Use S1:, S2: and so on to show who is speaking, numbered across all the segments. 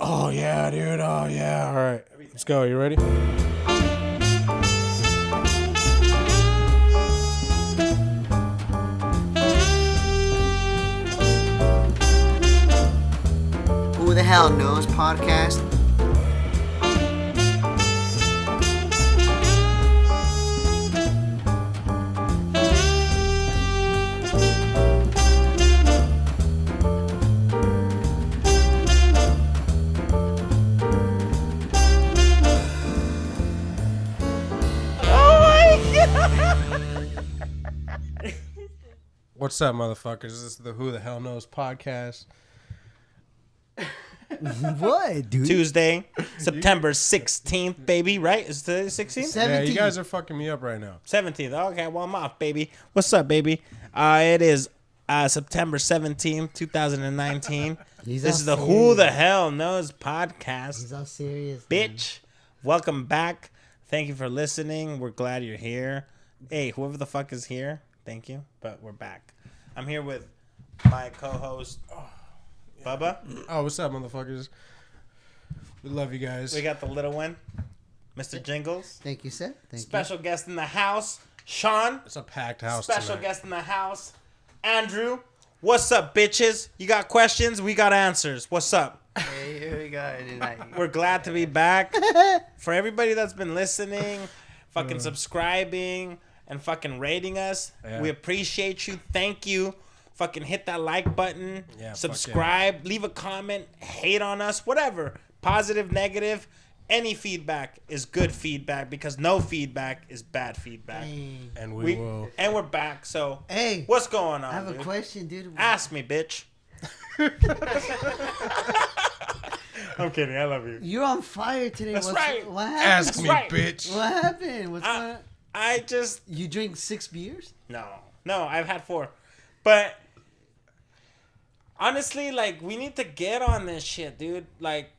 S1: Oh, yeah, dude. Oh, yeah. All right. Let's go. You ready?
S2: Who the Hell Knows podcast.
S1: What's up, motherfuckers? This is the Who the Hell Knows podcast.
S2: What, dude?
S3: Tuesday, September 16th, baby, right? Is today the 16th?
S1: Yeah, you guys are fucking me up right now.
S3: 17th. Okay, well, I'm off, baby. What's up, baby? It is September 17th, 2019. This is the Who the Hell Knows podcast.
S2: He's all serious.
S3: Bitch, welcome back. Thank you for listening. We're glad you're here. Hey, whoever the fuck is here, thank you. But we're back. I'm here with my co-host, Bubba.
S1: Oh, what's up, motherfuckers? We love you guys.
S3: We got the little one, Mr. Jingles.
S2: Thank you, sir. Thank
S3: Special guest in the house, Shaun.
S1: It's a packed house
S3: Special
S1: tonight.
S3: guest in the house, Andrew. What's up, bitches? You got questions? We got answers. What's up?
S4: Hey, here we go.
S3: We're glad to be back. For everybody that's been listening, fucking subscribing, and fucking rating us, we appreciate you. Thank you. Fucking hit that like button.
S1: Yeah,
S3: subscribe. Leave a comment. Hate on us. Whatever. Positive, negative. Any feedback is good feedback because no feedback is bad feedback.
S1: And we will.
S3: And we're back. So,
S2: Hey,
S3: what's going on?
S2: I have a
S3: dude?
S2: question, dude.
S3: Ask me, bitch. I'm kidding. I love you.
S2: You're on fire today.
S3: That's right.
S2: What happened?
S1: Ask
S3: That's
S1: me,
S3: right.
S1: bitch.
S2: What happened? What's going on?
S3: I just
S2: You drink 6 beers?
S3: no. I've had 4, but honestly, like we need to get on this shit, dude. Like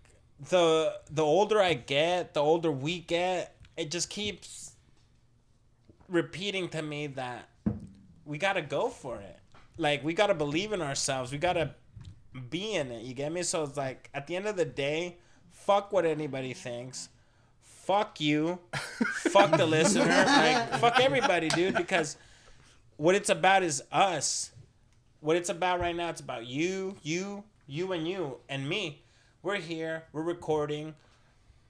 S3: the older I get, the older we get, it just keeps repeating to me that we gotta go for it. Like we gotta believe in ourselves. We gotta be in it. You get me? So it's like at the end of the day, fuck what anybody thinks. Fuck you. Fuck the listener. Like fuck everybody, dude. Because what it's about is us. What it's about right now, it's about you, and me. We're here. We're recording.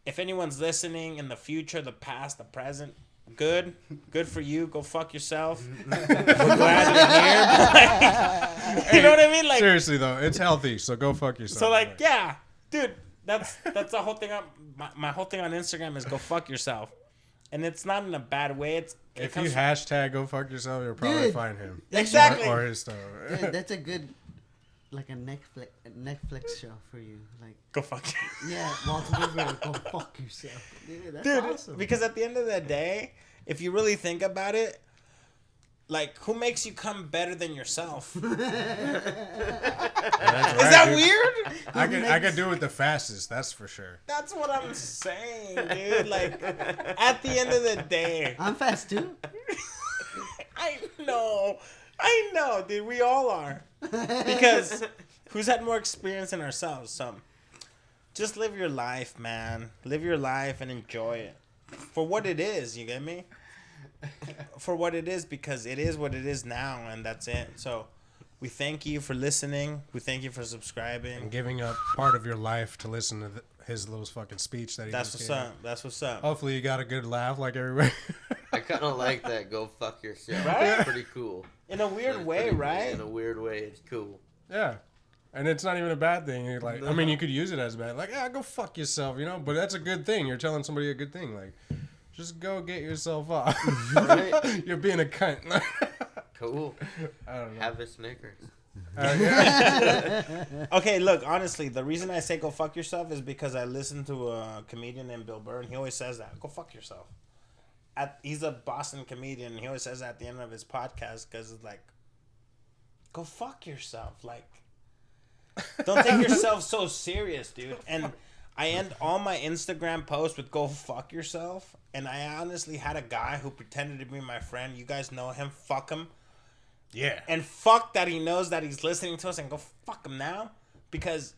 S3: If anyone's listening in the future, the past, the present, good for you. Go fuck yourself. We're glad you're here. You know what I mean? Like
S1: Seriously, though, it's healthy, so go fuck yourself.
S3: so, like, yeah, dude. That's the whole thing. My whole thing on Instagram is go fuck yourself, and it's not in a bad way.
S1: If you hashtag go fuck yourself, you'll probably
S2: Dude.
S1: find him.
S3: Exactly.
S1: Or his stuff.
S2: Dude, that's a good, like a Netflix show for you. Like,
S3: go fuck.
S2: yeah, Walter River, go fuck yourself. Dude, that's
S3: Dude,
S2: awesome.
S3: because at the end of the day, if you really think about it, like, who makes you come better than yourself? Is that weird?
S1: I could do it the fastest, that's for sure.
S3: That's what I'm saying, dude. Like, at the end of the day,
S2: I'm fast too.
S3: I know, dude. We all are. Because who's had more experience than ourselves? So, just live your life, man. Live your life and enjoy it for what it is. You get me? For what it is, because it is what it is now, and that's it. So, we thank you for listening. We thank you for subscribing.
S1: And giving up part of your life to listen to his little fucking speech that he
S3: That's
S1: just
S3: what's
S1: gave.
S3: up. That's what's up.
S1: Hopefully you got a good laugh like everybody.
S4: I kind of like that. Go fuck yourself.
S3: Right?
S4: It's pretty cool.
S3: In a weird
S4: It's
S3: way,
S4: pretty-
S3: right?
S4: In a weird way, it's cool.
S1: Yeah. And it's not even a bad thing. You're like, I mean, you could use it as bad. Like, yeah, go fuck yourself, you know? But that's a good thing. You're telling somebody a good thing. Like, just go get yourself off.
S4: Right?
S1: You're being a cunt.
S4: Cool.
S1: I don't know.
S4: Have a Snickers.
S1: Yeah.
S3: Okay, look, honestly, the reason I say go fuck yourself is because I listened to a comedian named Bill Burr, and he always says that. Go fuck yourself. He's a Boston comedian, and he always says that at the end of his podcast because it's like, go fuck yourself. Like, don't take yourself so serious, dude. And I end all my Instagram posts with go fuck yourself. And I honestly had a guy who pretended to be my friend. You guys know him. Fuck him.
S1: Yeah.
S3: And fuck that he knows that he's listening to us, and go fuck him now. Because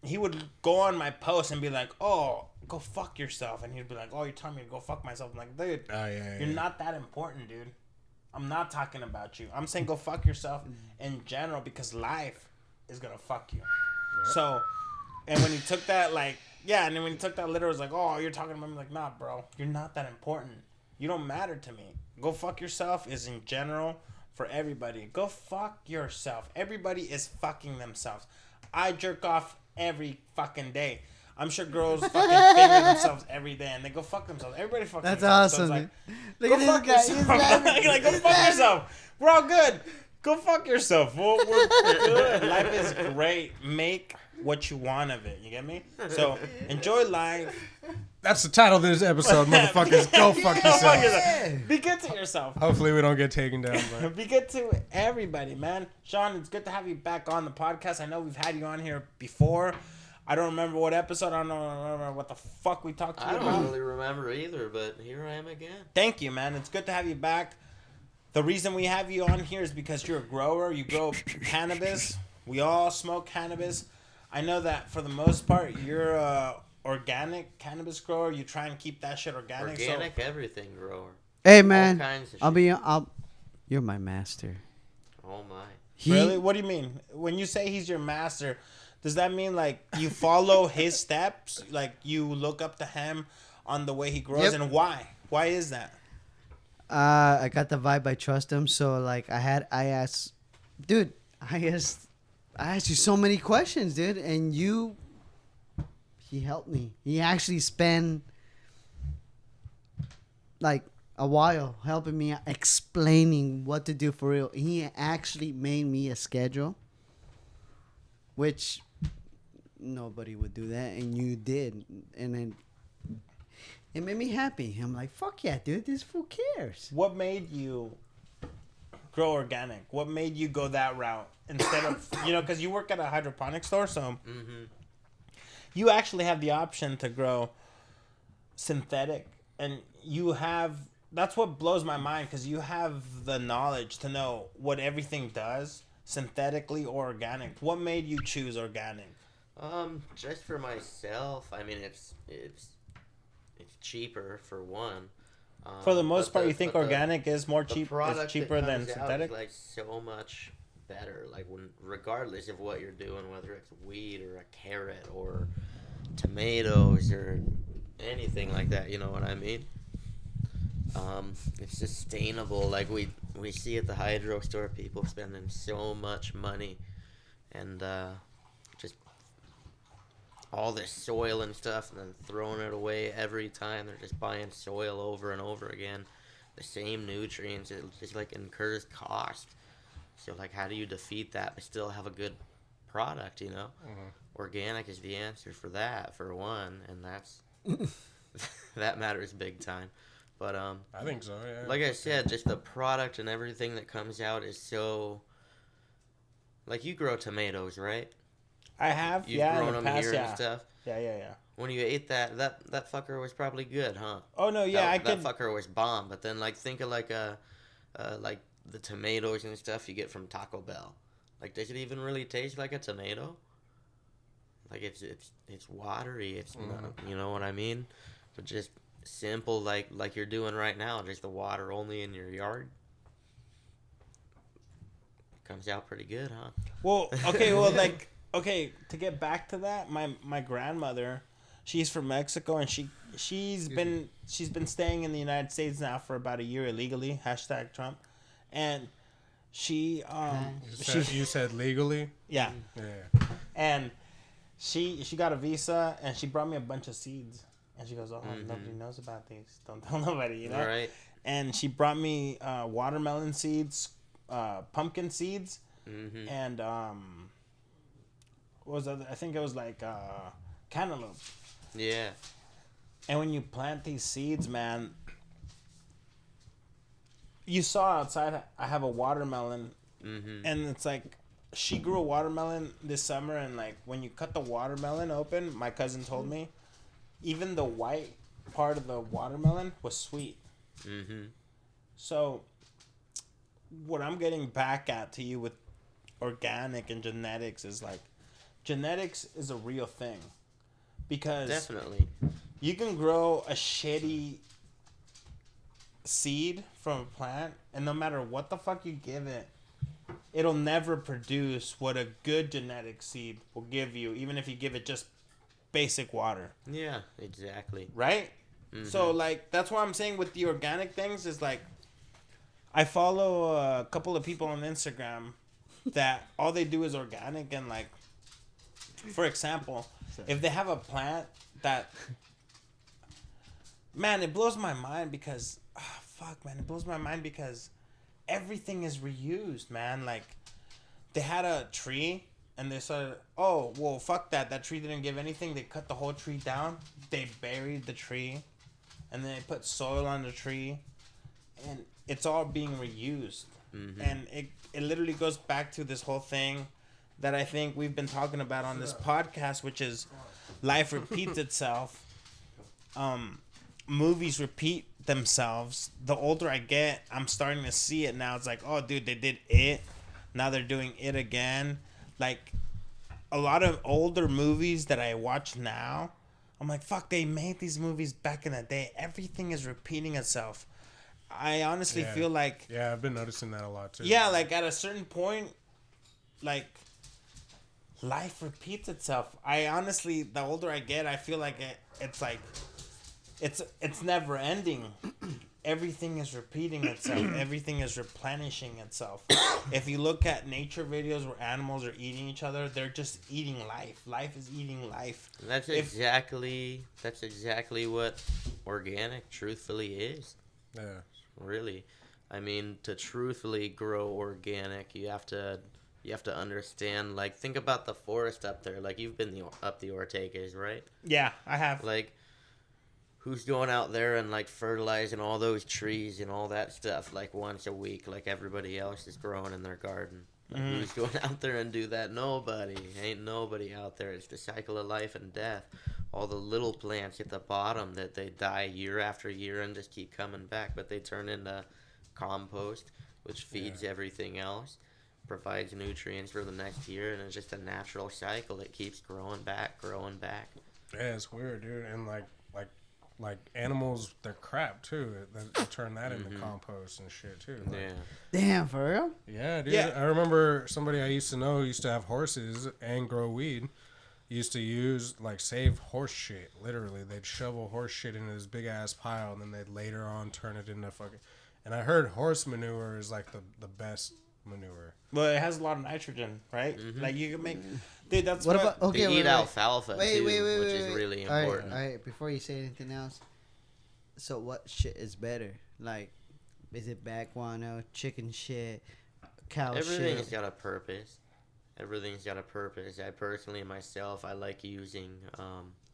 S3: he would go on my post and be like, "Oh, go fuck yourself," and he'd be like, "Oh, you're telling me to go fuck myself." I'm like, dude, you're not that important, dude. I'm not talking about you. I'm saying go fuck yourself in general because life is gonna fuck you. Yep. So, and when he took that, like, yeah, and then when he took that literal, it was like, "Oh, you're talking about me." Like, nah, bro, you're not that important. You don't matter to me. Go fuck yourself is in general for everybody. Go fuck yourself. Everybody is fucking themselves. I jerk off every fucking day. I'm sure girls fucking finger themselves every day and they go fuck themselves. Everybody fucks
S2: That's
S3: themselves.
S2: awesome.
S3: So it's
S2: Look
S3: like,
S2: at
S3: go fuck
S2: this guy.
S3: yourself. Like, go fuck yourself. We're all good. Go fuck yourself. We're good. Life is great. Make what you want of it. You get me? So enjoy life.
S1: That's the title of this episode, motherfuckers. Go fuck yourself.
S3: Be good to yourself.
S1: Hopefully we don't get taken down. But.
S3: Be good to everybody, man. Shaun, it's good to have you back on the podcast. I know we've had you on here before. I don't remember what episode. I don't remember what the fuck we talked to you about.
S4: I don't really remember either, but here I am again.
S3: Thank you, man. It's good to have you back. The reason we have you on here is because you're a grower. You grow cannabis. We all smoke cannabis. I know that for the most part, you're a organic cannabis grower. You try and keep that shit organic.
S4: Organic everything grower.
S2: Hey, man.
S4: All kinds of
S2: I'll
S4: shit.
S2: be. You're my master.
S4: Oh my.
S3: Really? What do you mean? When you say he's your master, does that mean like you follow his steps? Like you look up to him on the way he grows,
S2: Yep.
S3: and why? Why is that?
S2: I got the vibe. I trust him. So like, I asked you so many questions, dude, and he helped me. He actually spent like a while helping me out, explaining what to do for real. He actually made me a schedule, which nobody would do that, and you did, and then it made me happy. I'm like, fuck yeah, dude, this fool cares.
S3: What made you grow organic? What made you go that route instead of, because you work at a hydroponic store, so you actually have the option to grow synthetic, and that's what blows my mind, because you have the knowledge to know what everything does, synthetically or organic. What made you choose organic?
S4: Just for myself, I mean, it's cheaper for one.
S3: For the most part, you think organic is more cheaper than synthetic?
S4: Is like so much better. Like regardless of what you're doing, whether it's weed or a carrot or tomatoes or anything like that, you know what I mean? It's sustainable. Like we see at the hydro store, people spending so much money, and just all this soil and stuff, and then throwing it away every time. They're just buying soil over and over again, the same nutrients. It just like incurs cost. So like, how do you defeat that but still have a good product? Organic is the answer for that, for one, and that's that matters big time. But
S1: I think so. Yeah.
S4: Like I said, just the product and everything that comes out is so. Like, you grow tomatoes, right?
S3: I have,
S4: You've
S3: yeah,
S4: grown
S3: in the
S4: them
S3: past,
S4: here
S3: yeah.
S4: and stuff.
S3: Yeah.
S4: When you ate that fucker was probably good, huh?
S3: Oh no, yeah,
S4: that fucker was bomb. But then like, think of like like the tomatoes and stuff you get from Taco Bell. Like, does it even really taste like a tomato? Like, it's watery. It's not, you know what I mean? But just simple, like you're doing right now, just the water only in your yard. Comes out pretty good, huh?
S3: Well, okay, to get back to that, my grandmother, she's from Mexico, and she's been staying in the United States now for about a year illegally, #Trump, and she
S1: You said legally?
S3: Yeah.
S1: Yeah.
S3: And she got a visa, and she brought me a bunch of seeds, and she goes, nobody knows about these, don't tell nobody,
S4: Right.
S3: And she brought me watermelon seeds, pumpkin seeds, and what was that? I think it was like cantaloupe.
S4: Yeah.
S3: And when you plant these seeds, man, you saw outside I have a watermelon, and it's like, she grew a watermelon this summer, and like, when you cut the watermelon open, my cousin told me, even the white part of the watermelon was sweet. So what I'm getting back at to you with organic and genetics is like, genetics is a real thing. Because
S4: Definitely.
S3: you can grow a shitty seed from a plant, and no matter what the fuck you give it, it'll never produce what a good genetic seed will give you, even if you give it just basic water.
S4: Yeah, exactly.
S3: Right?
S4: Mhm.
S3: So, like, that's what I'm saying with the organic things is, like, I follow a couple of people on Instagram that all they do is organic, and, like, for example, if they have a plant that, man, it blows my mind because, it blows my mind because everything is reused, man. Like, they had a tree and they said, oh, well, fuck that. That tree didn't give anything. They cut the whole tree down. They buried the tree and then they put soil on the tree and it's all being reused.
S4: Mhm.
S3: And it literally goes back to this whole thing that I think we've been talking about on this podcast, which is life repeats itself. Movies repeat themselves. The older I get, I'm starting to see it now. It's like, oh, dude, they did it. Now they're doing it again. Like, a lot of older movies that I watch now, I'm like, fuck, they made these movies back in the day. Everything is repeating itself. I honestly feel like...
S1: Yeah, I've been noticing that a lot, too.
S3: Yeah, like, at a certain point, like, life repeats itself. I honestly, the older I get, I feel like it's like... It's never ending. Everything is repeating itself. Everything is replenishing itself. If you look at nature videos where animals are eating each other, they're just eating life. Life is eating life.
S4: That's exactly what organic truthfully is.
S1: Yeah.
S4: Really. I mean, to truthfully grow organic, you have to understand, like, think about the forest up there. Like, you've been up the Ortegas, right?
S3: Yeah, I have.
S4: Like, who's going out there and, like, fertilizing all those trees and all that stuff, like, once a week, like everybody else is growing in their garden? Like, who's going out there and do that? Nobody. Ain't nobody out there. It's the cycle of life and death. All the little plants at the bottom that they die year after year and just keep coming back, but they turn into compost, which feeds everything else, provides nutrients for the next year, and it's just a natural cycle that keeps growing back.
S1: Yeah, it's weird, dude. And, like animals, they're crap, too. They turn that into compost and shit, too. Like,
S4: Yeah.
S2: Damn, for real?
S1: Yeah, dude.
S3: Yeah.
S1: I remember somebody I used to know who used to have horses and grow weed. Used to use, like, save horse shit. Literally, they'd shovel horse shit into this big ass pile, and then they'd later on turn it into fucking. And I heard horse manure is like the best manure.
S3: Well, it has a lot of nitrogen, right? Like, you can make... Dude, that's
S2: What about... Okay,
S4: They eat
S2: wait.
S4: alfalfa, too, which is really
S2: All
S4: important.
S2: right, before you say anything else. So what shit is better? Like, is it back guano, chicken shit, cow
S4: Everything's
S2: shit?
S4: got a purpose. Everything's got a purpose. I personally, myself, I like using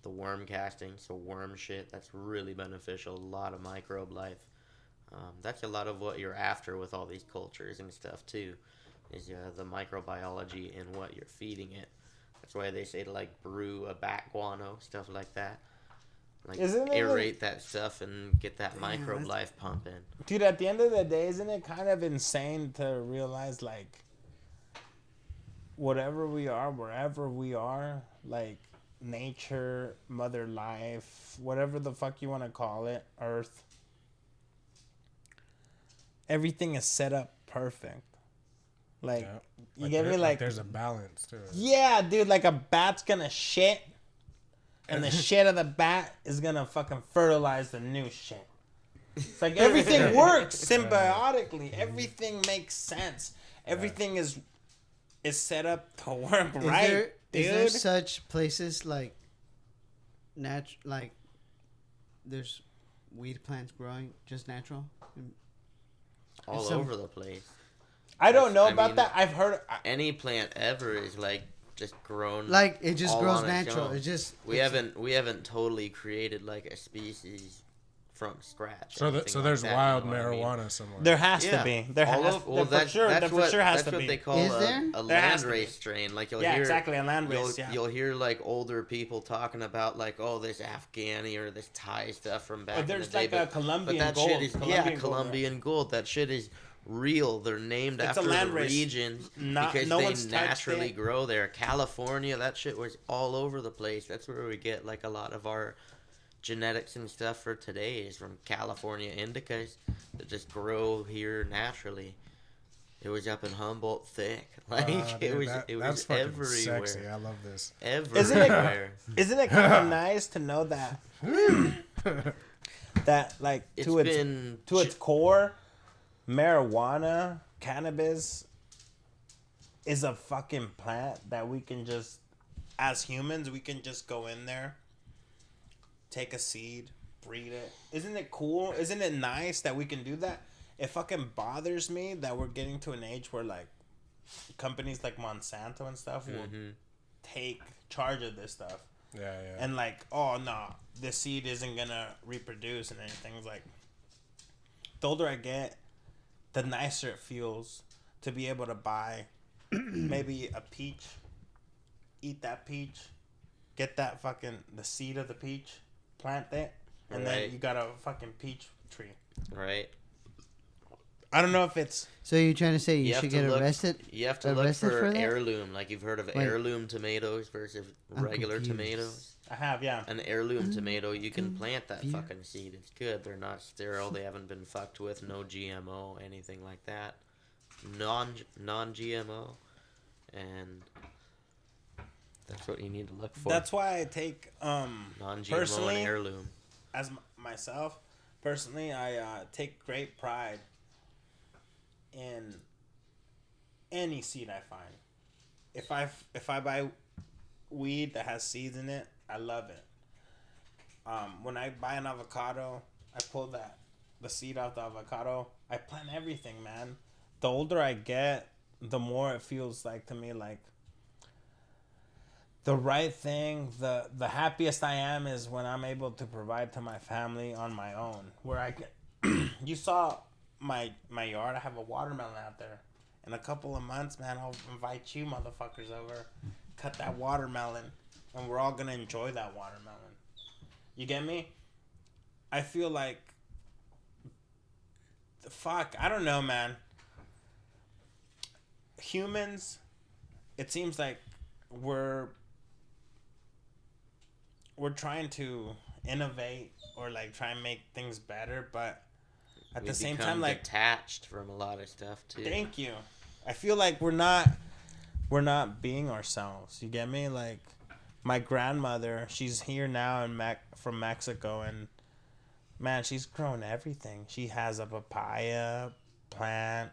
S4: the worm casting, so worm shit. That's really beneficial. A lot of microbe life. That's a lot of what you're after with all these cultures and stuff, too, is the microbiology in what you're feeding it. That's why they say to, like, brew a bat guano, stuff like that. Like,
S3: Isn't it
S4: aerate that stuff and get that microbe life pumping.
S3: Dude, at the end of the day, isn't it kind of insane to realize, like, whatever we are, wherever we are, like, nature, mother life, whatever the fuck you want to call it, earth, everything is set up perfect. Like,
S1: Yeah.
S3: you get me? Like,
S1: there's a balance to it.
S3: yeah, dude, like a bat's gonna shit, and the shit of the bat is gonna fucking fertilize the new shit. It's like everything works symbiotically. Everything makes sense. Everything is set up to work right,
S2: Is
S3: dude.
S2: there such places like there's weed plants growing just natural?
S4: All
S2: Some-
S4: over the place.
S3: I don't know
S4: I
S3: about
S4: mean,
S3: that. I've heard.
S4: Any plant ever is, like, just grown.
S2: Like it just
S4: all
S2: grows
S4: on its
S2: natural.
S4: own.
S2: It just
S4: We haven't totally created, like, a species from scratch.
S1: So,
S4: anything
S1: there's
S4: like that,
S1: wild
S4: you know what I mean?
S1: marijuana somewhere.
S3: There has
S4: Yeah.
S3: to be. There
S4: All
S3: has.
S4: of- well,
S3: there for
S4: that's-
S3: sure.
S4: that's
S3: There for
S4: what-
S3: sure has
S4: that's
S3: to
S4: what
S3: be.
S4: they call
S2: Is there?
S4: a
S3: There has to
S4: landrace strain. Like, you'll
S3: Yeah,
S4: hear,
S3: exactly, a landrace,
S4: You'll,
S3: yeah.
S4: you'll hear, like, older people talking about, like, oh, this Afghani or this Thai stuff from back in the
S3: there's
S4: day.
S3: like a Colombian
S4: but that
S3: gold.
S4: shit is
S3: Colombian gold,
S4: Colombian gold. That shit is real. They're named
S3: It's a
S4: after
S3: land
S4: the
S3: race.
S4: regions
S3: Not,
S4: because
S3: no
S4: they
S3: one's touched
S4: naturally
S3: it.
S4: grow there. California, that shit was all over the place. That's where we get like a lot of our genetics and stuff for today is from California indicas that just grow here naturally. It was up in Humboldt thick. Like
S1: Dude,
S4: it
S1: that's
S4: was
S1: fucking
S4: everywhere.
S1: sexy. I love this.
S4: Everywhere.
S3: Isn't it kind of nice to know that that like
S4: It's
S3: to its
S4: been
S3: to its core, marijuana, cannabis is a fucking plant that we can just, as humans, we can just go in there, take a seed, breed it. Isn't it cool? Isn't it nice that we can do that? It fucking bothers me that we're getting to an age where like companies like Monsanto and stuff will take charge of this stuff.
S1: Yeah.
S3: And like, oh no, this seed isn't gonna reproduce and anything. It's like, the older I get, the nicer it feels to be able to buy maybe a peach, eat that peach, get that fucking the seed of the peach, plant it, and then
S4: Right.
S3: you got a fucking peach tree.
S4: right.
S3: I don't know if it's
S2: So you're trying to say you
S4: have
S2: should
S4: to
S2: get
S4: look-
S2: arrested?
S4: You have to look
S2: Arrested
S4: for
S2: for that?
S4: heirloom. Like you've heard of
S2: Wait.
S4: heirloom tomatoes versus
S2: I'm
S4: regular
S2: confused.
S4: tomatoes.
S3: I have, yeah.
S4: An heirloom tomato, you can plant that
S2: confused.
S4: fucking seed. It's good. They're not sterile. They haven't been fucked with. No GMO, anything like that. Non GMO, and that's what you need to look for.
S3: That's why I take
S4: non-GMO
S3: personally,
S4: and heirloom.
S3: as myself, personally, I take great pride in any seed I find. If I buy weed that has seeds in it, I love it. When I buy an avocado, I pull the seed off the avocado. I plant everything, man. The older I get, the more it feels like to me like the right thing. The happiest I am is when I'm able to provide to my family on my own. Where I can, you saw my yard. I have a watermelon out there. In a couple of months, man, I'll invite you motherfuckers over, cut that watermelon, and we're all gonna enjoy that watermelon. You get me? I feel like, fuck, I don't know, man. Humans, it seems like we're trying to innovate or like try and make things better, but at
S4: We
S3: the same
S4: become
S3: time, like,
S4: detached from a lot of stuff too.
S3: thank you. I feel like we're not being ourselves. You get me? Like my grandmother, she's here now from Mexico, and man, she's grown everything. She has a papaya plant,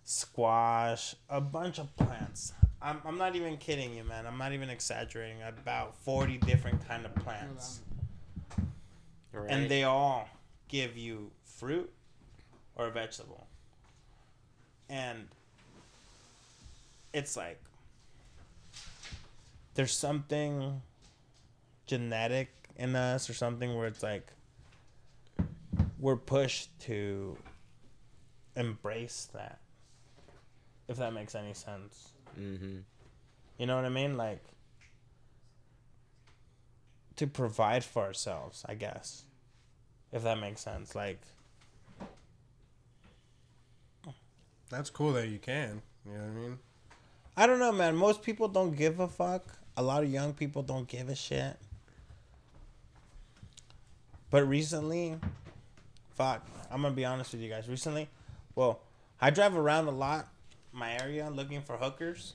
S3: squash, a bunch of plants. I'm not even kidding you, man. I'm not even exaggerating. About 40 different kind of plants,
S4: Right?
S3: and they all give you fruit or a vegetable. And it's like there's something genetic in us or something where it's like we're pushed to embrace that, if that makes any sense.
S4: Mm-hmm.
S3: You know what I mean? Like to provide for ourselves, I guess, if that makes sense. Like
S1: That's cool that you can. You know what I mean?
S3: I don't know, man. Most people don't give a fuck. A lot of young people don't give a shit. But recently, fuck, I'm gonna be honest with you guys. Recently, well, I drive around a lot, my area, looking for hookers.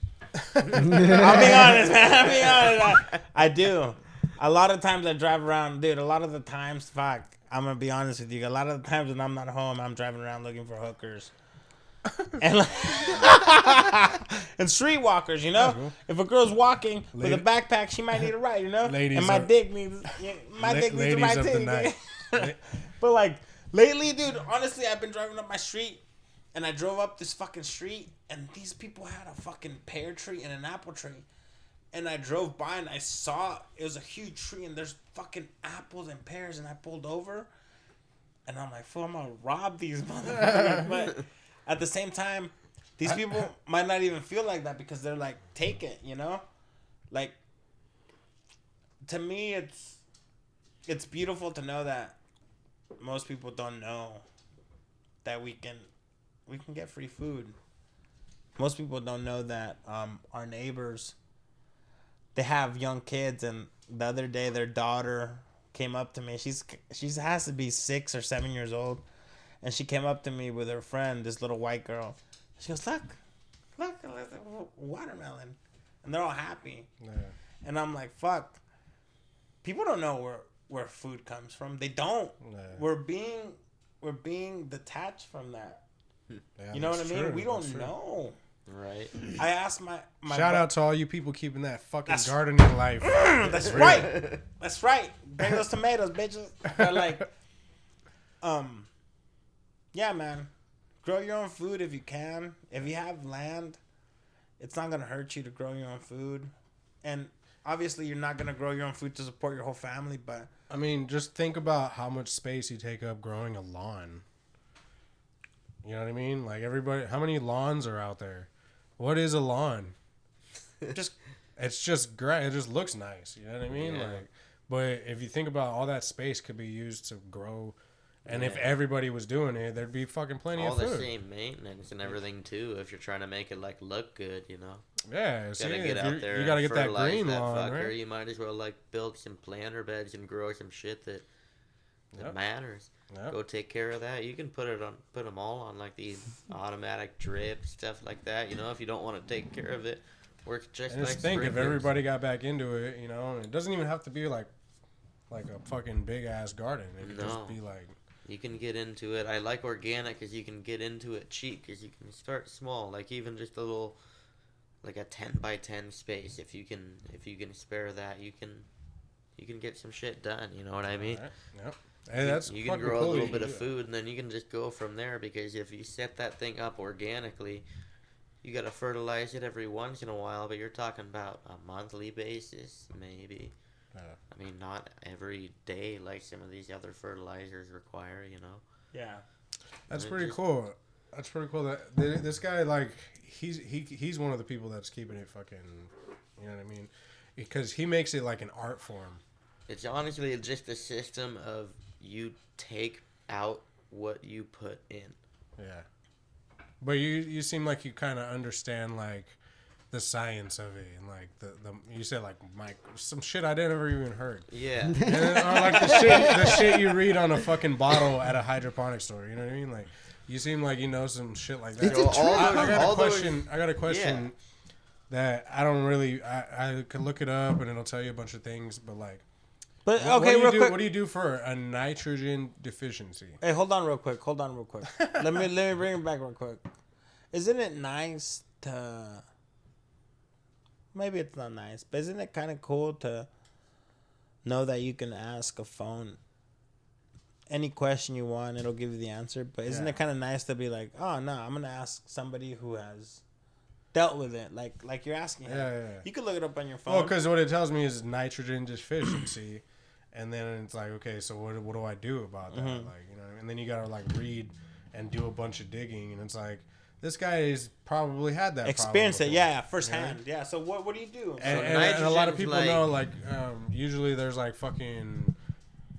S3: I'll be honest, man. I'll be honest. I do. A lot of times I drive around, dude. A lot of the times, fuck, I'm gonna be honest with you. A lot of the times when I'm not home, I'm driving around looking for hookers. And like, and streetwalkers, you know.
S1: That's cool.
S3: If a girl's walking with a
S1: Lady-
S3: backpack, she might need a ride, you know.
S1: Ladies
S3: and my
S1: of-
S3: dick needs, my dick needs a
S1: ladies
S3: ride
S1: of
S3: too.
S1: the night.
S3: But like lately, dude, honestly, I've been driving up my street, and I drove up this fucking street, and these people had a fucking pear tree and an apple tree, and I drove by and I saw it was a huge tree, and there's fucking apples and pears, and I pulled over, and I'm like, fool, I'm gonna rob these motherfuckers, but at the same time, these people might not even feel like that because they're like, take it, you know? Like, to me, it's beautiful to know that most people don't know that we can we can get free food. Most people don't know that our neighbors, they have young kids, and the other day their daughter came up to me. She has to be 6 or 7 years old, and she came up to me with her friend, this little white girl. She goes, look, watermelon, and they're all happy.
S1: Yeah.
S3: And I'm like, fuck. People don't know where food comes from. They don't.
S1: Yeah.
S3: We're being detached from that.
S1: Yeah,
S3: You know what I
S1: that's
S3: mean?
S1: true,
S3: We
S1: that's
S3: don't
S1: true.
S3: know.
S4: Right.
S3: I asked my
S1: Shout out to all you people keeping that fucking
S3: That's-
S1: gardening life.
S3: That's right. That's right. Bring those tomatoes, bitches. But like, yeah, man. Grow your own food if you can. If you have land, it's not gonna hurt you to grow your own food. And obviously, you're not gonna grow your own food to support your whole family. But
S1: I mean, just think about how much space you take up growing a lawn. You know what I mean? Like everybody, how many lawns are out there? What is a lawn?
S3: just
S1: It's just great. It just looks nice. You know what I mean?
S4: Yeah.
S1: Like, but if you think about all that space could be used to grow, and if
S4: Yeah.
S1: everybody was doing it, there'd be fucking plenty
S4: All
S1: of
S4: the
S1: food.
S4: same maintenance and everything too. If you're trying to make it like look good, you know,
S1: Yeah, see,
S4: gotta
S1: if
S4: get
S1: you're-
S4: out there.
S1: you gotta
S4: and
S1: get that
S4: fertilize
S1: green
S4: that
S1: lawn,
S4: fucker.
S1: right?
S4: You might as well like build some planter beds and grow some shit that
S1: Yep.
S4: matters.
S1: Yep.
S4: Go take care of that. You can put them all on like the automatic drip stuff like that. You know, if you don't want to take care of it, works just
S1: And
S4: like
S1: just think if
S4: sprinklers.
S1: everybody got back into it, you know, and it doesn't even have to be like a fucking big ass garden. It could
S4: No.
S1: just be like,
S4: You can get into it. I like organic because you can get into it cheap because you can start small, like even just a little, like a 10 by 10 space. If you can spare that, you can get some shit done. You know what I mean?
S1: alright, yep. Hey, that's
S4: you can
S1: fucking
S4: grow
S1: cool
S4: a little
S1: you
S4: bit
S1: can
S4: of
S1: do
S4: food, and then you can just go from there. Because if you set that thing up organically, you gotta fertilize it every once in a while. But you're talking about a monthly basis, maybe.
S1: Yeah.
S4: I mean, not every day like some of these other fertilizers require. You know.
S3: yeah.
S1: That's
S4: And it
S1: pretty
S4: just-
S1: cool. That's pretty cool. That this guy, like, he's one of the people that's keeping it fucking. You know what I mean? Because he makes it like an art form.
S4: It's honestly just a system of you take out what you put in.
S1: Yeah. But you seem like you kind of understand like the science of it and like the you said like some shit I never even heard.
S4: Yeah.
S1: And then, or like the shit you read on a fucking bottle at a hydroponic store. You know what I mean? Like you seem like you know some shit like that.
S2: It's a
S4: all
S2: trap.
S4: those-
S1: I got
S4: all
S1: a question. I got a question
S4: Yeah.
S1: that I don't really. I could look it up and it'll tell you a bunch of things, but like.
S3: But
S1: What
S3: okay,
S1: do you
S3: real
S1: do,
S3: quick.
S1: What do you do for a nitrogen deficiency?
S3: Hey, hold on real quick. let me bring it back real quick. Isn't it nice to? Maybe it's not nice, but isn't it kind of cool to know that you can ask a phone any question you want, it'll give you the answer. But isn't
S1: Yeah.
S3: it kind of nice to be like, oh no, I'm gonna ask somebody who has dealt with it, like you're asking him.
S1: Yeah.
S3: You could look it up on your phone.
S1: Well, because what it tells me is nitrogen deficiency, and then it's like, okay, so what do I do about that?
S3: Mhm.
S1: Like, you know, and then you gotta like read and do a bunch of digging, and it's like this guy's probably had that
S3: experience it,
S1: problem
S3: yeah, firsthand. Yeah. So what do you do?
S1: And a lot of
S4: nitrogen's
S1: people
S4: like-
S1: know, like, usually there's like fucking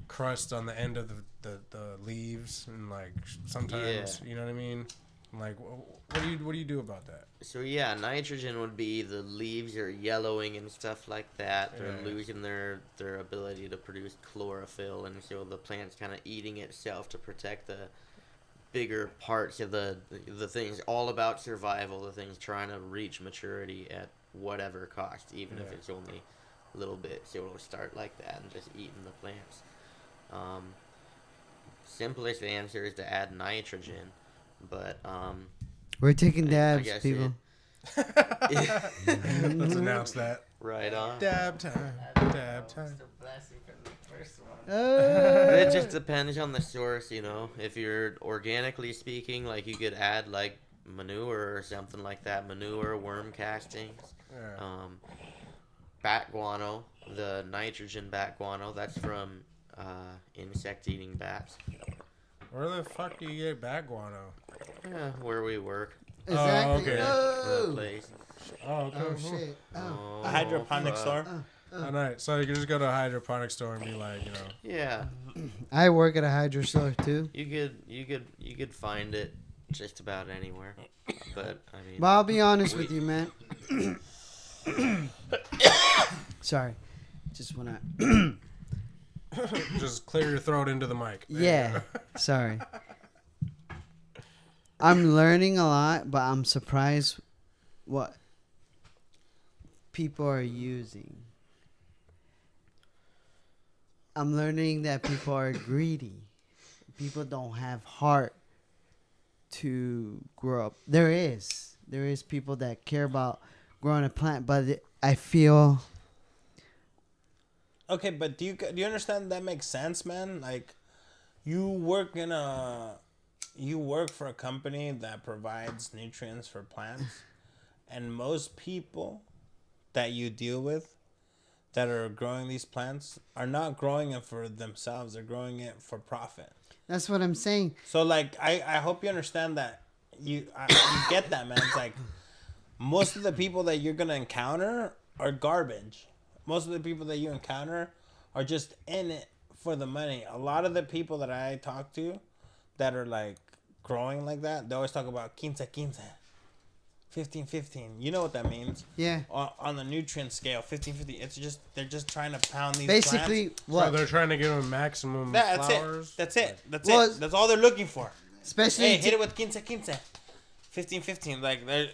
S1: crust on the end of the leaves, and like sometimes, you know what I mean? Like, what do you do about that?
S4: So yeah, nitrogen would be the leaves are yellowing and stuff like that. They're
S1: Yeah.
S4: losing their ability to produce chlorophyll, and so the plant's kind of eating itself to protect the bigger parts of the things. All about survival. The thing's trying to reach maturity at whatever cost, even if
S1: Yeah.
S4: it's only a little bit. So it'll start like that and just eating the plants. Simplest answer is to add nitrogen, but
S2: We're taking
S4: I
S2: dabs,
S4: guess
S2: people.
S1: Let's announce that.
S4: right on.
S1: Dab time. Dab time.
S4: It just depends on the source, you know. If you're organically speaking, like you could add like manure or something like that, manure, worm castings,
S1: Yeah.
S4: bat guano, the nitrogen bat guano. That's from insect-eating bats.
S1: Where the fuck do you get bat guano?
S4: Yeah, where we work,
S2: Exactly.
S1: okay.
S4: the
S2: Oh,
S4: place.
S1: Oh, okay.
S2: oh shit. Oh.
S3: A hydroponic
S4: fuck.
S3: store.
S1: Oh, nice. So you can just go to a hydroponic store and be like, you know,
S4: Yeah,
S2: I work at a hydro store too.
S4: you could find it just about anywhere. But I mean,
S2: But I'll be honest with you, man. Sorry. Just wanna.
S1: Just clear your throat into the mic. There you
S2: Yeah.
S1: go.
S2: Sorry. I'm learning a lot, but I'm surprised what people are using. I'm learning that people are greedy. People don't have heart to grow up. There is people that care about growing a plant, but I feel
S3: Okay, but do you understand that makes sense, man? Like, you work for a company that provides nutrients for plants, and most people that you deal with that are growing these plants are not growing it for themselves. They're growing it for profit.
S2: that's what I'm saying.
S3: So, like, I hope you understand that. You get that, man. It's like most of the people that you're gonna encounter are garbage. Most of the people that you encounter are just in it for the money. A lot of the people that I talk to that are like growing like that, they always talk about 15-15, 15-15. You know what that means?
S2: Yeah.
S3: On the nutrient scale, 15-15. It's just they're just trying to pound these
S2: Basically,
S3: plants.
S1: So
S2: what?
S1: they're trying to give them maximum
S3: That's
S1: flowers.
S3: it. That's it. That's
S2: Well,
S3: it. That's all they're looking for.
S2: Especially
S3: Hey, hit it with 15-15. 15-15. Like they're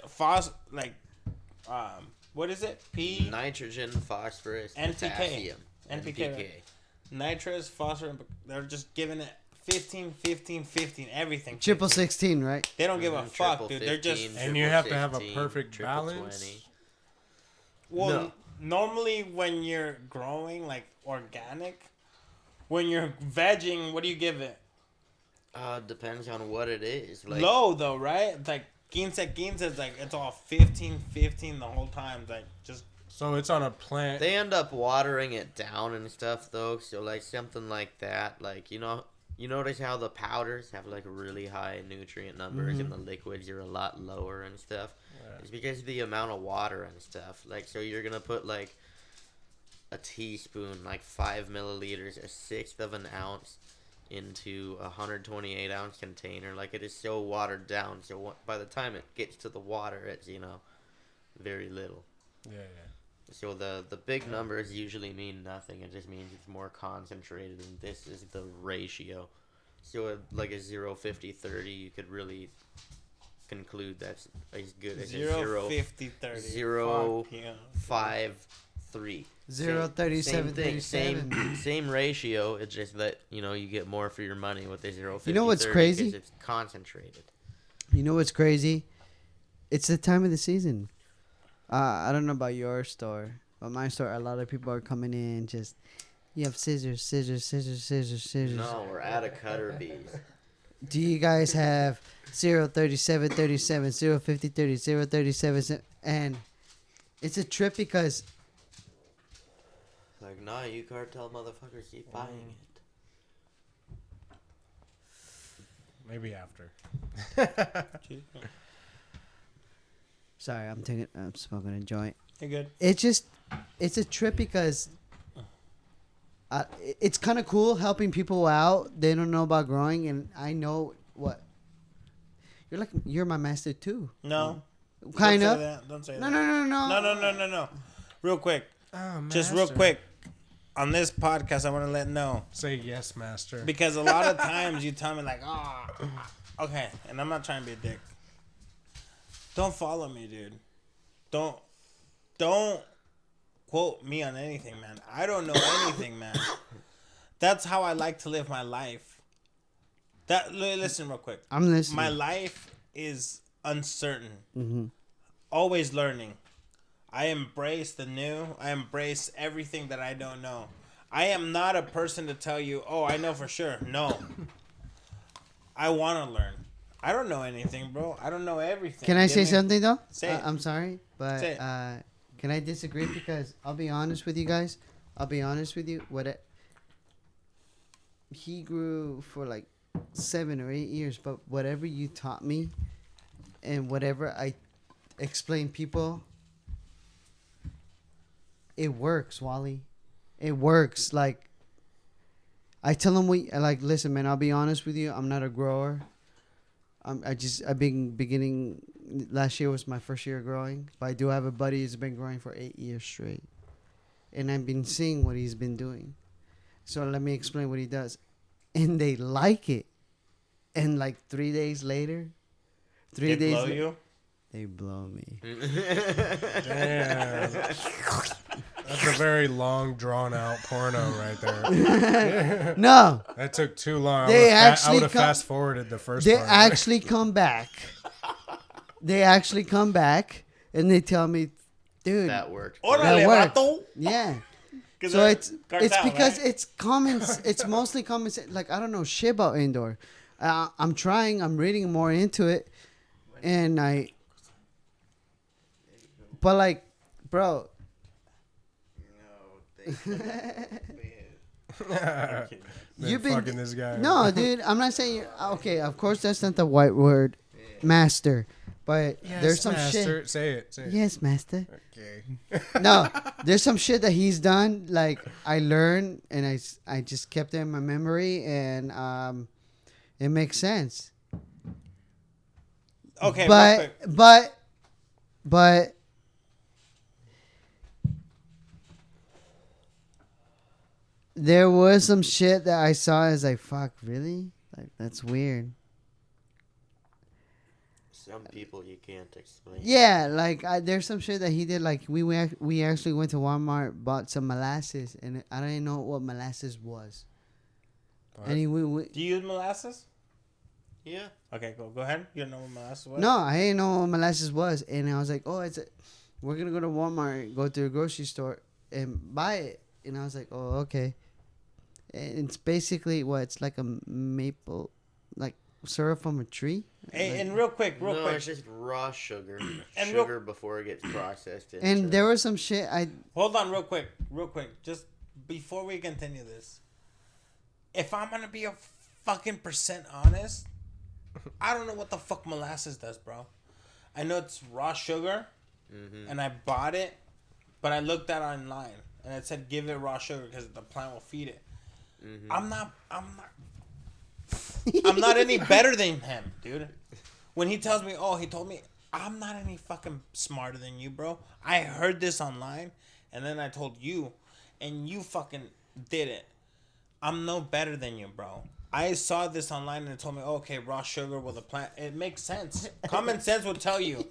S3: what is it?
S4: nitrogen, phosphorus,
S3: NPK.
S4: potassium,
S3: NPK. Right? Nitrous, phosphorus. They're just giving it 15-15-15. Everything.
S2: 16, right?
S3: They don't give a fuck,
S4: triple
S3: dude. They're just
S4: 15,
S1: And you have to have a
S4: 15,
S1: perfect
S4: triple
S1: balance.
S4: 20.
S3: well.
S4: No.
S3: Normally, when you're growing like organic, when you're vegging, what do you give it?
S4: Depends on what it is. Like,
S3: Low though, right? It's like 15 is like it's all 15-15 the whole time. Like just
S1: So it's on a plant.
S4: they end up watering it down and stuff though. So like something like that, like you notice how the powders have like really high nutrient numbers and the liquids are a lot lower and stuff.
S1: Yeah.
S4: It's because of the amount of water and stuff. Like so you're gonna put like a teaspoon, like 5 milliliters, a sixth of an ounce into a 128 ounce container. Like it is so watered down. So by the time it gets to the water, it's very little.
S1: Yeah, yeah.
S4: So the big numbers usually mean nothing. It just means it's more concentrated, and this is the ratio. So like a 0-50-30, you could really conclude that's as good as a
S3: 0-50-30.
S4: 0
S3: Fuck yeah.
S4: 5-3.
S2: 37.
S4: Same ratio. It's just that you get more for your money with the 0-50-30.
S2: You know what's crazy?
S4: Because it's concentrated.
S2: You know what's crazy? It's the time of the season. I don't know about your store, but my store, a lot of people are coming in just, you have scissors.
S4: No, we're out of cutter bees.
S2: Do you guys have 0-37-37, 0-50-30, 0-37, and it's a trip because
S4: Like, nah, you cartel motherfuckers keep buying it.
S1: Maybe after.
S2: sorry, I'm smoking a joint.
S3: You're good.
S2: It's a trip because it's kind of cool helping people out. They don't know about growing, and I know what you're my master too.
S3: No.
S2: Kind
S3: Don't
S2: of.
S3: say that. Don't say
S2: No,
S3: that. No. Real quick.
S1: Oh,
S3: Just real quick. On this podcast, I want to let know.
S1: Say yes, master.
S3: Because a lot of times you tell me like, okay, and I'm not trying to be a dick. Don't follow me, dude. Don't quote me on anything, man. I don't know anything, man. That's how I like to live my life. Listen real quick.
S2: I'm listening.
S3: My life is uncertain.
S2: Mm-hmm.
S3: Always learning. I embrace the new. I embrace everything that I don't know. I am not a person to tell you, oh, I know for sure. No. I want to learn. I don't know anything, bro. I don't know everything.
S2: Can I say something though?
S3: Say it.
S2: I'm sorry, but
S3: Say it.
S2: can I disagree? Because I'll be honest with you guys. I'll be honest with you. He grew for like 7 or 8 years, but whatever you taught me, and whatever I explain people, it works, Wally. It works. Like, I tell them listen, man, I'll be honest with you. I'm not a grower. I've been beginning. Last year was my first year growing, but I do have a buddy who's been growing for 8 years straight, and I've been seeing what he's been doing. So let me explain what he does, and they like it. And like 3 days later,
S3: They blow you.
S2: they blow me.
S1: Damn. That's a very long, drawn out porno right there.
S2: No,
S1: That took too long.
S2: They
S1: I
S2: actually
S1: would have
S2: come-
S1: fast forwarded the first
S2: they
S1: part.
S2: actually come back. They actually come back and they tell me, dude,
S4: That worked.
S3: Órale,
S2: worked.
S3: vato.
S2: yeah.
S3: 'Cause
S2: So
S3: they're
S2: it's
S3: cartel,
S2: because
S3: right?
S2: it's common. It's mostly common sense. Like I don't know shit about indoor. I'm trying. I'm reading more into it, and I. But like, bro.
S1: Been
S2: You've been
S1: fucking this guy.
S2: No, dude. I'm not saying. Okay, of course that's not the white word, master. But
S1: Yes,
S2: there's some
S1: master.
S2: shit.
S1: Say it. Say it.
S2: Yes, master.
S1: Okay.
S2: No, there's some shit that he's done. Like I learned, and I just kept it in my memory, and it makes sense.
S3: Okay, real quick.
S2: But there was some shit that I saw as like, fuck, really? Like that's weird.
S4: Some people you can't explain.
S2: Yeah, like there's some shit that he did. Like we actually went to Walmart, bought some molasses, and I didn't know what molasses was.
S1: What?
S2: And we
S3: Do you use molasses?
S4: Yeah.
S3: Okay, go ahead. You don't know what molasses was?
S2: no, I didn't know what molasses was, and I was like, oh, we're gonna go to Walmart, go to a grocery store, and buy it. And I was like, oh, okay. And it's basically it's like a maple, like syrup from a tree.
S3: Hey,
S2: Like-
S3: and real quick.
S4: No, it's just raw sugar.
S3: And
S4: Sugar before it gets processed.
S2: and there was some shit
S3: Hold on, real quick. Just before we continue this, if I'm gonna be a fucking percent honest, I don't know what the fuck molasses does, bro. I know it's raw sugar, and I bought it, but I looked at it online and it said give it raw sugar because the plant will feed it. I'm not any better than him, dude. When he tells me, he told me, I'm not any fucking smarter than you, bro. I heard this online, and then I told you, and you fucking did it. I'm no better than you, bro. I saw this online, and it told me, okay, raw sugar with a plant. It makes sense. Common sense would tell you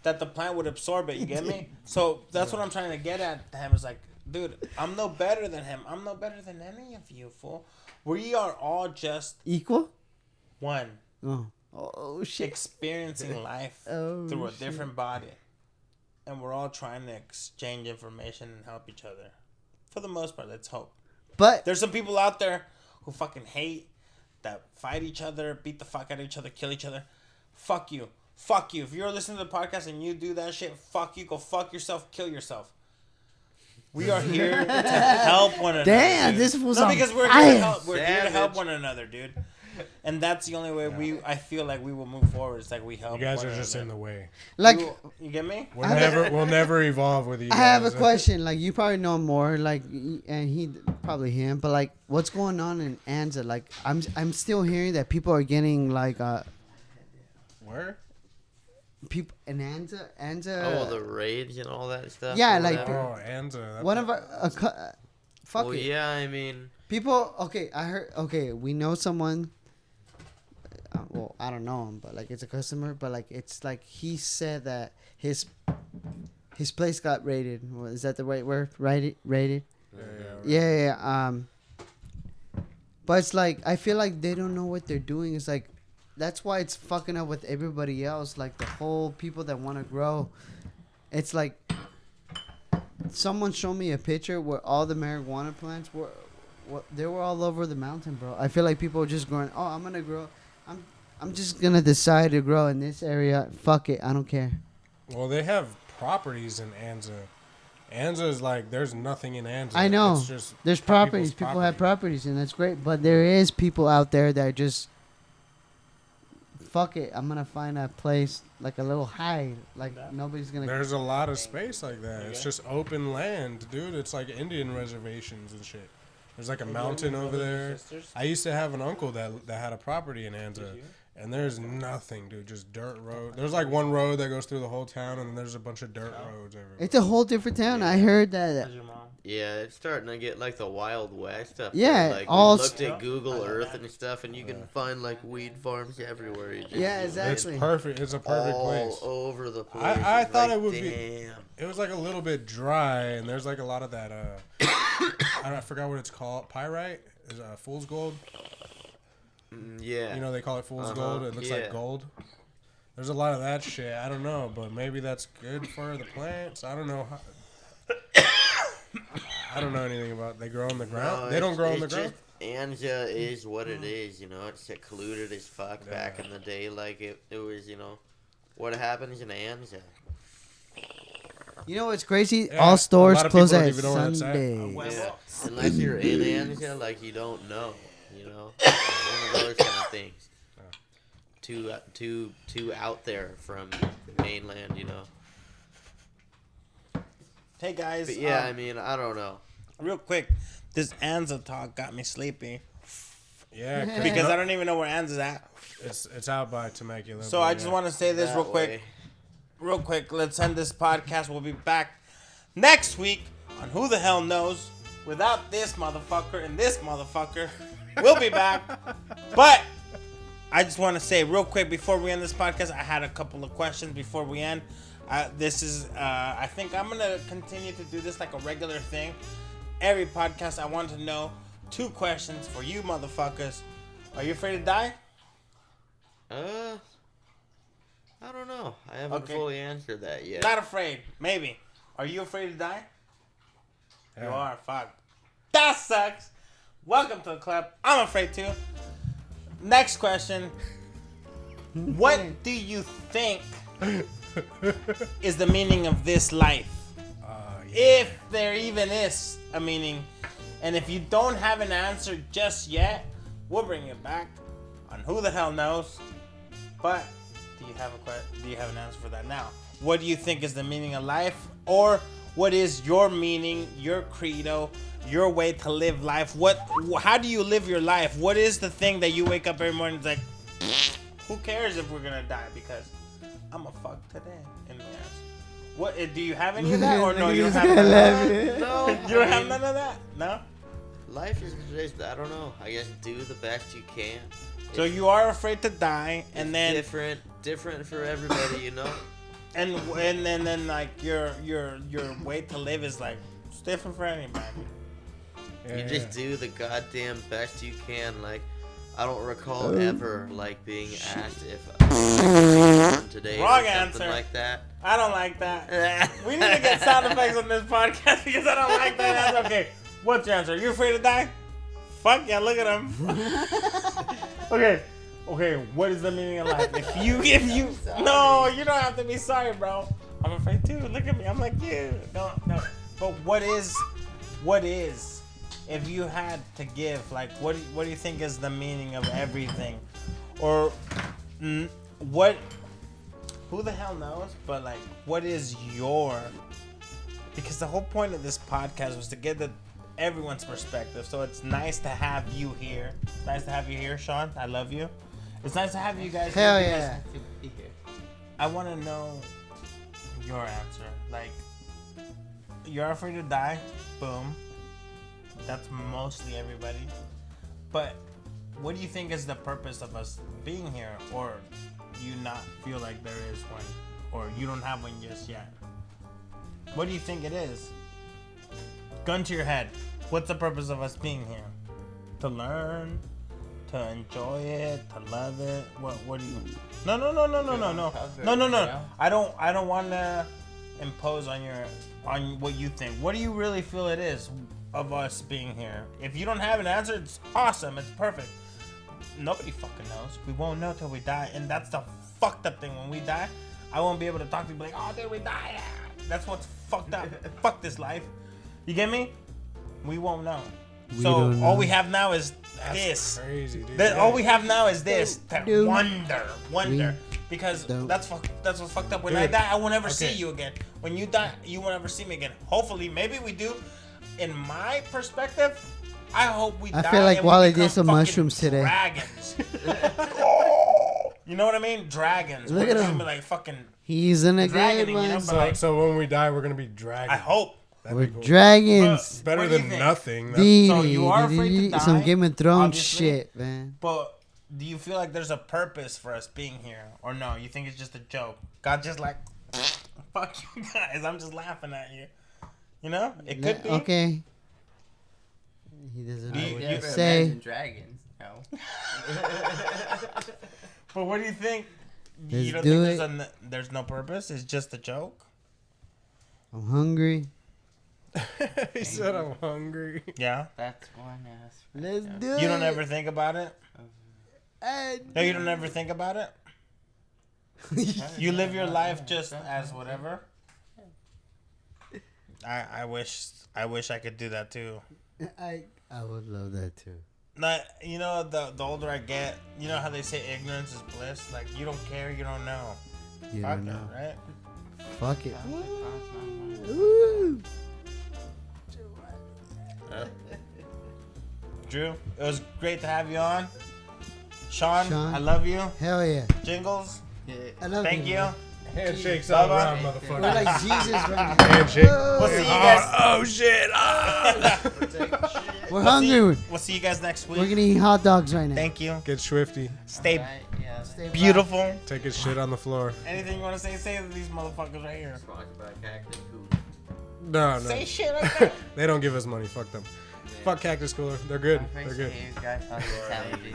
S3: that the plant would absorb it. You get me? So that's what I'm trying to get at to him. Is like, dude, I'm no better than him. I'm no better than any of you, fool. We are all just
S2: equal.
S3: one.
S2: Oh shit.
S3: Experiencing life through a different body. And we're all trying to exchange information and help each other. For the most part, let's hope.
S2: But
S3: There's some people out there who fucking hate, that fight each other, beat the fuck out of each other, kill each other. Fuck you. Fuck you. If you're listening to the podcast and you do that shit, fuck you. Go fuck yourself. Kill yourself. We are here to help one another.
S2: damn,
S3: dude.
S2: this was
S3: No,
S2: on
S3: because we're
S2: fire.
S3: here to help. We're here to
S4: Savage.
S3: help one another, dude. And that's the only way I feel like we will move forward. It's like we help.
S1: You guys
S3: one
S1: are just in
S3: another.
S1: the way.
S2: Like
S3: You get me?
S1: We'll never evolve with you.
S2: I have a
S1: guys.
S2: question. Like you probably know more. Like and he probably him. But like, what's going on in Anza? Like I'm still hearing that people are getting like
S1: Where?
S2: people in Anza.
S4: Oh, the raids and all that stuff.
S2: Yeah,
S4: or
S2: like-
S4: whatever.
S1: Oh, Anza.
S2: One of our fuck
S4: Well,
S2: it.
S4: yeah, I mean,
S2: People. Okay, I heard. Okay, we know someone. Well, I don't know him, but like it's a customer. But like it's like he said that his place got raided. Well, is that the right word? Raided. Yeah. But it's like I feel like they don't know what they're doing. It's like that's why it's fucking up with everybody else. Like the whole people that want to grow. It's like someone showed me a picture where all the marijuana plants were. They were all over the mountain, bro. I feel like people are just going, "Oh, I'm gonna grow. I'm just gonna decide to grow in this area. Fuck it, I don't care."
S1: Well, they have properties in Anza. Anza is like there's nothing in Anza.
S2: I know.
S1: It's just
S2: There's properties.
S1: people's
S2: People have properties, and that's great. But there is people out there that just fuck it. I'm gonna find a place like a little high. Like nobody's gonna.
S1: There's a lot of space like that. It's just open land, dude. It's like Indian reservations and shit. There's like a mountain over there. I used to have an uncle that had a property in Anza, And there's nothing, dude. Just dirt road. There's like one road that goes through the whole town, and then there's a bunch of dirt roads everywhere.
S2: It's a whole different town. I heard that.
S3: How's your mom?
S4: Yeah, it's starting to get like the Wild West up
S2: Yeah,
S4: there. Like,
S2: all
S4: we looked at Google Earth and stuff, and you can find like weed farms everywhere. You just,
S2: Yeah,
S1: It's
S2: exactly.
S1: perfect. It's a perfect
S4: all
S1: place.
S4: over the place.
S1: I
S4: It's
S1: thought
S4: like,
S1: it would be.
S4: damn.
S1: It was like a little bit dry, and there's like a lot of that. I forgot what it's called. Pyrite is fool's gold.
S4: Yeah.
S1: You know they call it fool's gold. It looks
S4: yeah.
S1: like gold. There's a lot of that shit. I don't know, but maybe that's good for the plants. I don't know. I don't know anything about. They grow on the ground.
S4: No,
S1: They don't grow on the
S4: it's
S1: ground.
S4: just- Anja is what it is, you know. It's secluded as fuck back in the day. Like it was, you know, what happens in Anja.
S2: You know what's crazy?
S1: Yeah,
S2: All
S1: a
S2: stores
S1: lot of
S2: close
S1: people don't
S2: at
S1: even know where that's at.
S2: Sunday.
S4: Yeah. Unless you're in Anja, like you don't know, you know. One of those kind of things. Too out there from mainland, you know.
S3: Hey guys.
S4: But yeah, I mean, I don't know.
S3: Real quick, this Anza talk got me sleepy
S1: Yeah,
S3: because I don't even know where Anza's at.
S1: it's out by Temecula.
S3: So
S1: but
S3: I just
S1: yeah.
S3: want to say this
S4: That
S3: real quick.
S4: way.
S3: Real quick, let's end this podcast. We'll be back next week on Who the Hell Knows. Without this motherfucker and this motherfucker, we'll be back. But I just want to say real quick before we end this podcast, I had a couple of questions before we end. I think I'm going to continue to do this like a regular thing. Every podcast, I want to know 2 questions for you motherfuckers. Are you afraid to die?
S4: I don't know. I haven't
S3: Okay.
S4: fully answered that yet.
S3: Not afraid. Maybe. Are you afraid to die?
S1: Yeah.
S3: You are. Fuck. That sucks. Welcome to the club. I'm afraid too. Next question. What do you think is the meaning of this life?
S1: Yeah.
S3: If there even is a meaning. And if you don't have an answer just yet, we'll bring it back on Who the Hell Knows. But do you have an answer for that now? What do you think is the meaning of life? Or what is your meaning, your credo, your way to live life? How do you live your life? What is the thing that you wake up every morning and it's like, who cares if we're gonna die? Because I'm a fuck today in the ass. What do you have any of that? Or no, you don't have none of that?
S4: No,
S3: You don't have none of that? No?
S4: Life is just, I don't know. I guess do the best you can.
S3: So you are afraid to die, and then
S4: different for everybody, you know.
S3: and then like your way to live is like it's different for anybody.
S1: Yeah,
S4: You just do the goddamn best you can. Like, I don't recall ever like being asked if today
S3: Wrong
S4: or something
S3: answer.
S4: like that.
S3: I don't like that. We need to get sound effects on this podcast because I don't like that answer. Okay, what's your answer? Are you afraid to die? Fuck yeah, look at him. Okay, what is the meaning of life? If you no, you don't have to be sorry, bro. I'm afraid too. Look at me. I'm like you. No. But what is if you had to give, like, what do you think is the meaning of everything? Or what? Who the hell knows? But like, what is your? Because the whole point of this podcast was to get everyone's perspective. So it's nice to have you here. It's nice to have you here, Shaun. I love you. It's nice to have you guys
S2: Hell
S3: here.
S2: yeah.
S3: I want to know your answer. Like, you're afraid to die. Boom. That's mostly everybody. But what do you think is the purpose of us being here? Or you not feel like there is one? Or you don't have one just yet? What do you think it is? Gun to your head. What's the purpose of us being here? To learn? To enjoy it? To love it? What do you... No. I don't want to impose on what you think. What do you really feel it is of us being here? If you don't have an answer, it's awesome. It's perfect. Nobody fucking knows. We won't know till we die. And that's the fucked up thing. When we die, I won't be able to talk to you like, oh, dude, we died. That's what's fucked up. Fuck this life. You get me? We won't know. So all we have now is this.
S1: Crazy, dude.
S3: All we have now is this. To
S2: Dude.
S3: wonder. Because that's what's fucked up. When I
S1: Dude.
S3: die, I will never see
S1: Okay.
S3: you again. When you die, you will never see me again. Hopefully, maybe we do. In my perspective, I hope we die.
S2: I feel like
S3: and we
S2: Wally
S3: become
S2: did some
S3: fucking
S2: mushrooms today.
S3: Dragons. Oh, You know what I mean? Dragons.
S2: Look
S3: We're
S2: at
S3: gonna
S2: him.
S3: be like fucking.
S2: He's in a
S3: Dragon,
S2: good
S3: you know,
S2: one.
S3: but
S1: So,
S3: like-
S1: so when we die, we're gonna be dragons.
S3: I hope.
S1: That'd
S2: We're
S1: be cool.
S2: dragons.
S1: Better
S3: What do you
S1: than
S3: think?
S1: nothing.
S3: So you are afraid to die,
S2: Some Game of Thrones
S3: obviously.
S2: shit, man.
S3: But do you feel like there's a purpose for us being here, or no? You think it's just a joke? God just like, fuck you guys. I'm just laughing at you. You know, it could be.
S2: Okay. He doesn't know
S3: You-
S2: what
S3: you-
S2: to say.
S5: Imagine dragons. No.
S3: But what do you think? You
S2: Let's
S3: don't
S2: do
S3: think there's no purpose? It's just a joke?
S2: I'm hungry.
S1: He said I'm hungry.
S3: Yeah.
S5: That's one ass.
S2: Let's do it.
S3: You don't ever think about it?
S2: Hey,
S3: No, you don't ever think about it? You live your life just as whatever? I wish I could do that too.
S2: I would love that too.
S3: Not, you know, the older I get, you know how they say ignorance is bliss? Like, you don't care, you don't know.
S2: You
S3: Fuck
S2: don't
S3: it,
S2: know.
S3: right?
S2: Fuck it.
S5: Woo.
S2: Woo.
S3: Drew, it was great to have you on. Shaun,
S2: Shaun.
S3: I love you.
S2: Hell yeah.
S3: Jingles,
S2: I love
S3: thank you.
S2: man.
S1: Handshakes all
S3: Bye-bye.
S1: around,
S2: We're
S1: motherfucker.
S2: like Jesus right now.
S1: Handshake.
S2: Whoa.
S3: We'll see you guys.
S1: Oh shit! Ah.
S2: We're hungry.
S3: We'll see you guys next
S2: We're
S3: week.
S2: gonna eat hot dogs right now.
S3: Thank you.
S1: Get swifty.
S3: Stay
S5: Yeah.
S2: Stay
S3: beautiful.
S1: Take his shit on the floor.
S3: Anything you want to say to these motherfuckers right here.
S1: No,
S3: Say
S1: no.
S3: shit like that.
S1: They don't give us money. Fuck them. Fuck Cactus Cooler. They're good. They're good.
S5: You guys hospitality.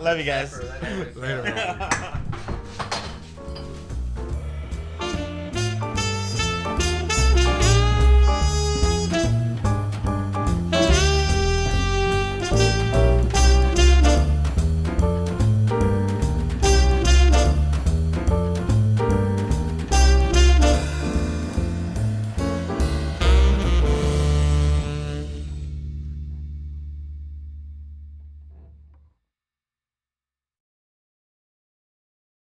S3: Love you guys.
S1: Later.